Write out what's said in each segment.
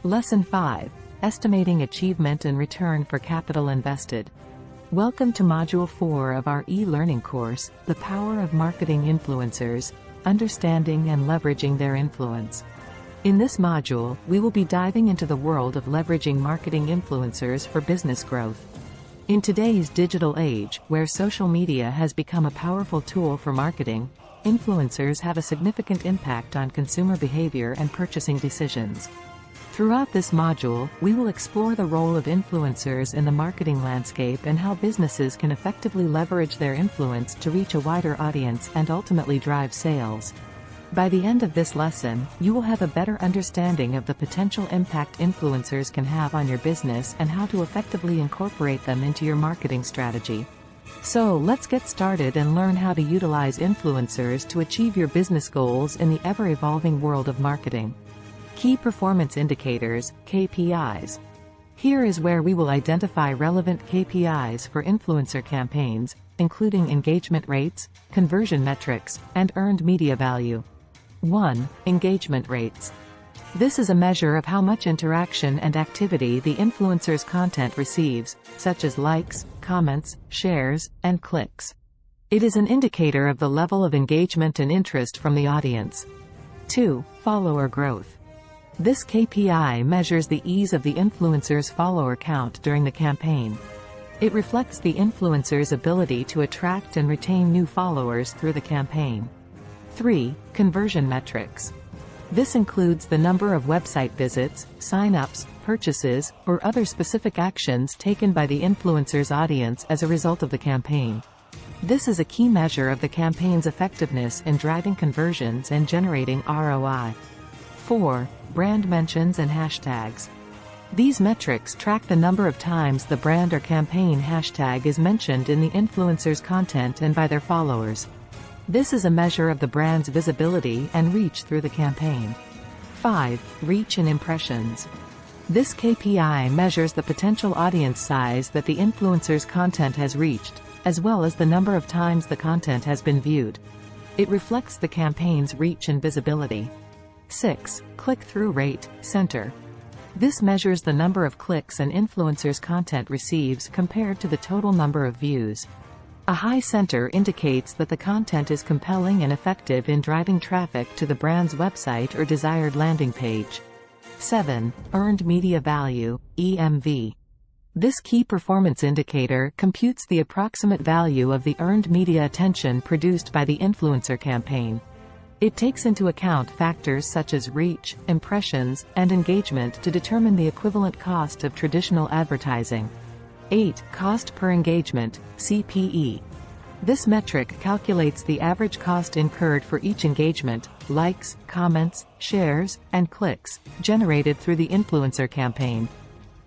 Lesson 5. Estimating Achievement and Return for Capital Invested. Welcome to Module 4 of our e-learning course, The Power of Marketing Influencers, Understanding and Leveraging Their Influence. In this module, we will be diving into the world of leveraging marketing influencers for business growth. In today's digital age, where social media has become a powerful tool for marketing, influencers have a significant impact on consumer behavior and purchasing decisions. Throughout this module, we will explore the role of influencers in the marketing landscape and how businesses can effectively leverage their influence to reach a wider audience and ultimately drive sales. By the end of this lesson, you will have a better understanding of the potential impact influencers can have on your business and how to effectively incorporate them into your marketing strategy. So let's get started and learn how to utilize influencers to achieve your business goals in the ever-evolving world of marketing. Key Performance Indicators, KPIs. Here is where we will identify relevant KPIs for influencer campaigns, including engagement rates, conversion metrics, and earned media value. 1. Engagement rates. This is a measure of how much interaction and activity the influencer's content receives, such as likes, comments, shares, and clicks. It is an indicator of the level of engagement and interest from the audience. 2. Follower growth. This KPI measures the ease of the influencer's follower count during the campaign. It reflects the influencer's ability to attract and retain new followers through the campaign. 3. Conversion metrics. This includes the number of website visits, sign-ups, purchases, or other specific actions taken by the influencer's audience as a result of the campaign. This is a key measure of the campaign's effectiveness in driving conversions and generating ROI. 4. Brand mentions and hashtags. These metrics track the number of times the brand or campaign hashtag is mentioned in the influencer's content and by their followers. This is a measure of the brand's visibility and reach through the campaign. 5. Reach and impressions. This KPI measures the potential audience size that the influencer's content has reached, as well as the number of times the content has been viewed. It reflects the campaign's reach and visibility. 6. Click-through rate, center. This measures the number of clicks an influencer's content receives compared to the total number of views. A high center indicates that the content is compelling and effective in driving traffic to the brand's website or desired landing page. 7. Earned media value, EMV. This key performance indicator computes the approximate value of the earned media attention produced by the influencer campaign. It takes into account factors such as reach, impressions, and engagement to determine the equivalent cost of traditional advertising. 8. Cost per engagement, CPE. This metric calculates the average cost incurred for each engagement, likes, comments, shares, and clicks, generated through the influencer campaign.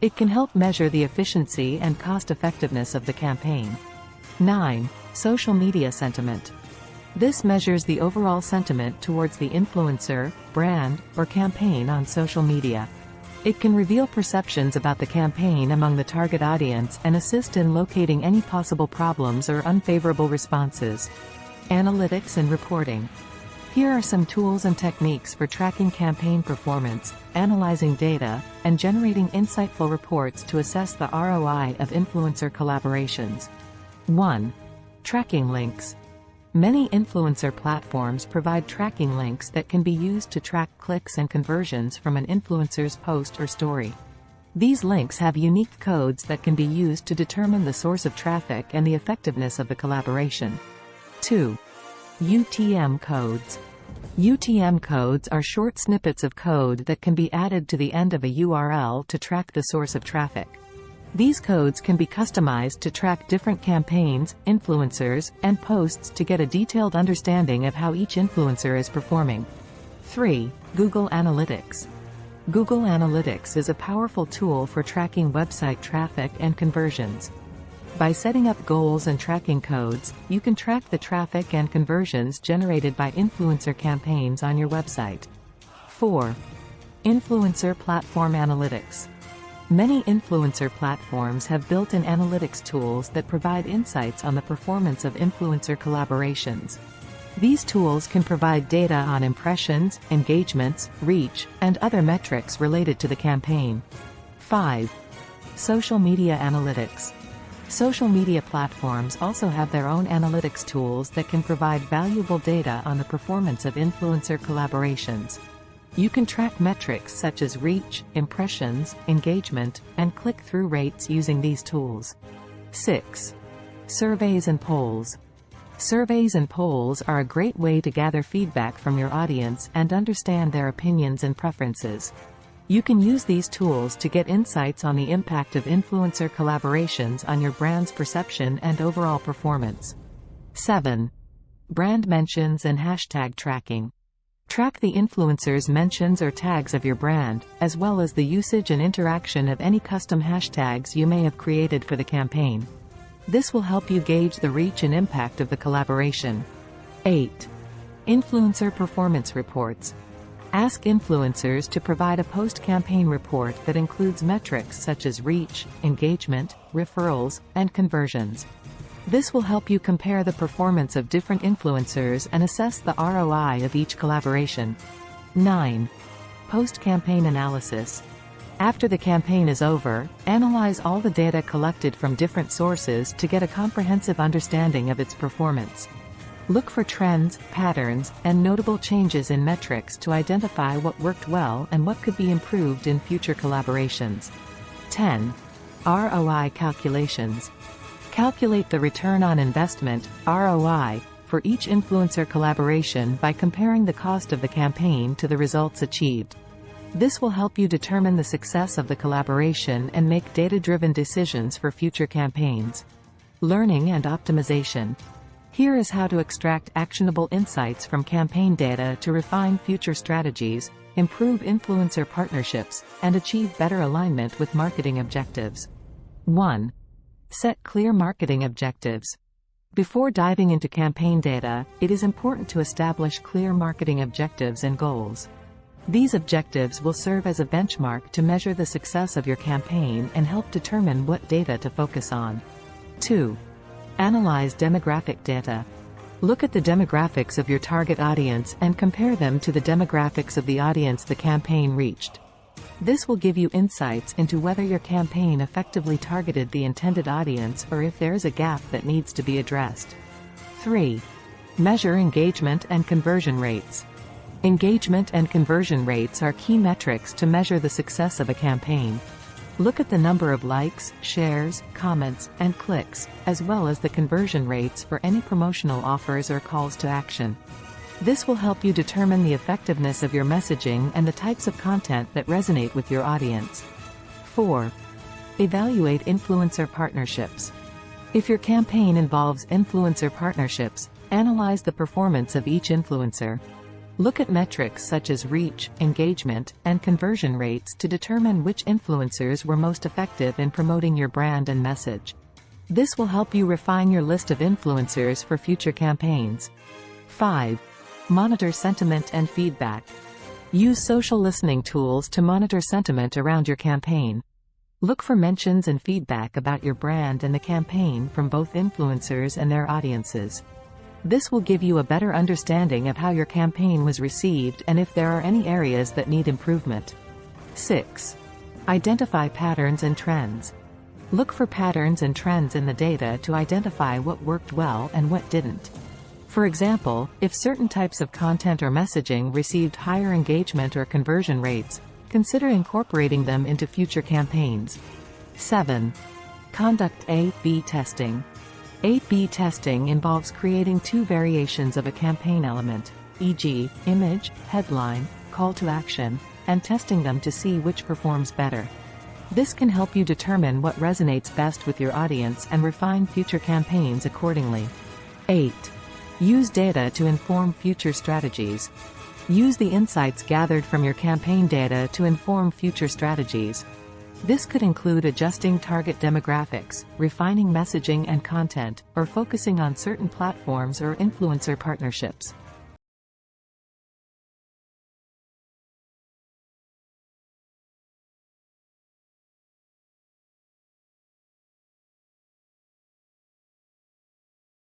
It can help measure the efficiency and cost-effectiveness of the campaign. 9. Social media sentiment. This measures the overall sentiment towards the influencer, brand, or campaign on social media. It can reveal perceptions about the campaign among the target audience and assist in locating any possible problems or unfavorable responses. Analytics and reporting. Here are some tools and techniques for tracking campaign performance, analyzing data, and generating insightful reports to assess the ROI of influencer collaborations. 1. Tracking links. Many influencer platforms provide tracking links that can be used to track clicks and conversions from an influencer's post or story. These links have unique codes that can be used to determine the source of traffic and the effectiveness of the collaboration. 2. UTM codes. UTM codes are short snippets of code that can be added to the end of a URL to track the source of traffic. These codes can be customized to track different campaigns, influencers, and posts to get a detailed understanding of how each influencer is performing. 3. Google Analytics. Google Analytics is a powerful tool for tracking website traffic and conversions. By setting up goals and tracking codes, you can track the traffic and conversions generated by influencer campaigns on your website. 4. Influencer Platform Analytics. Many influencer platforms have built-in analytics tools that provide insights on the performance of influencer collaborations. These tools can provide data on impressions, engagements, reach, and other metrics related to the campaign. 5. Social media analytics. Social media platforms also have their own analytics tools that can provide valuable data on the performance of influencer collaborations. You can track metrics such as reach, impressions, engagement, and click-through rates using these tools. 6. Surveys and polls. Surveys and polls are a great way to gather feedback from your audience and understand their opinions and preferences. You can use these tools to get insights on the impact of influencer collaborations on your brand's perception and overall performance. 7. Brand mentions and hashtag tracking. Track the influencer's mentions or tags of your brand, as well as the usage and interaction of any custom hashtags you may have created for the campaign. This will help you gauge the reach and impact of the collaboration. 8. Influencer performance reports. Ask influencers to provide a post-campaign report that includes metrics such as reach, engagement, referrals, and conversions. This will help you compare the performance of different influencers and assess the ROI of each collaboration. 9. Post-campaign analysis. After the campaign is over, analyze all the data collected from different sources to get a comprehensive understanding of its performance. Look for trends, patterns, and notable changes in metrics to identify what worked well and what could be improved in future collaborations. 10. ROI calculations. Calculate the return on investment, ROI, for each influencer collaboration by comparing the cost of the campaign to the results achieved. This will help you determine the success of the collaboration and make data-driven decisions for future campaigns. Learning and optimization. Here is how to extract actionable insights from campaign data to refine future strategies, improve influencer partnerships, and achieve better alignment with marketing objectives. 1. Set clear marketing objectives. Before diving into campaign data, it is important to establish clear marketing objectives and goals. These objectives will serve as a benchmark to measure the success of your campaign and help determine what data to focus on. 2. Analyze demographic data. Look at the demographics of your target audience and compare them to the demographics of the audience the campaign reached. This will give you insights into whether your campaign effectively targeted the intended audience or if there is a gap that needs to be addressed. 3. Measure engagement and conversion rates. Engagement and conversion rates are key metrics to measure the success of a campaign. Look at the number of likes, shares, comments, and clicks, as well as the conversion rates for any promotional offers or calls to action. This will help you determine the effectiveness of your messaging and the types of content that resonate with your audience. 4. Evaluate influencer partnerships. If your campaign involves influencer partnerships, analyze the performance of each influencer. Look at metrics such as reach, engagement, and conversion rates to determine which influencers were most effective in promoting your brand and message. This will help you refine your list of influencers for future campaigns. 5. Monitor sentiment and feedback. Use social listening tools to monitor sentiment around your campaign. Look for mentions and feedback about your brand and the campaign from both influencers and their audiences. This will give you a better understanding of how your campaign was received and if there are any areas that need improvement. 6. Identify patterns and trends. Look for patterns and trends in the data to identify what worked well and what didn't. For example, if certain types of content or messaging received higher engagement or conversion rates, consider incorporating them into future campaigns. 7. Conduct A/B testing. A/B testing involves creating two variations of a campaign element, e.g., image, headline, call to action, and testing them to see which performs better. This can help you determine what resonates best with your audience and refine future campaigns accordingly. 8. Use data to inform future strategies. Use the insights gathered from your campaign data to inform future strategies. This could include adjusting target demographics, refining messaging and content, or focusing on certain platforms or influencer partnerships.